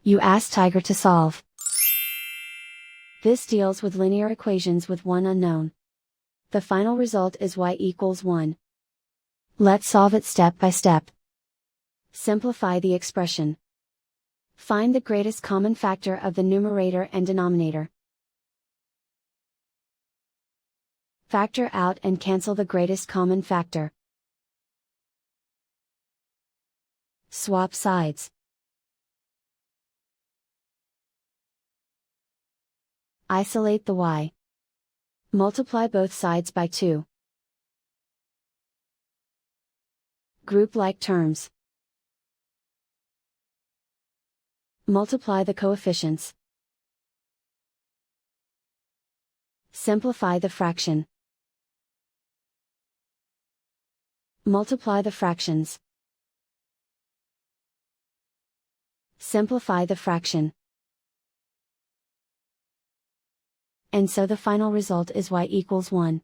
You ask Tiger to solve. This deals with linear equations with one unknown. The final result is y equals 1. Let's solve it step by step. Simplify the expression. Find the greatest common factor of the numerator and denominator. Factor out and cancel the greatest common factor. Swap sides. Isolate the y. Multiply both sides by 2. Group like terms. Multiply the coefficients. Simplify the fraction. Multiply the fractions. Simplify the fraction. And so the final result is y equals 1.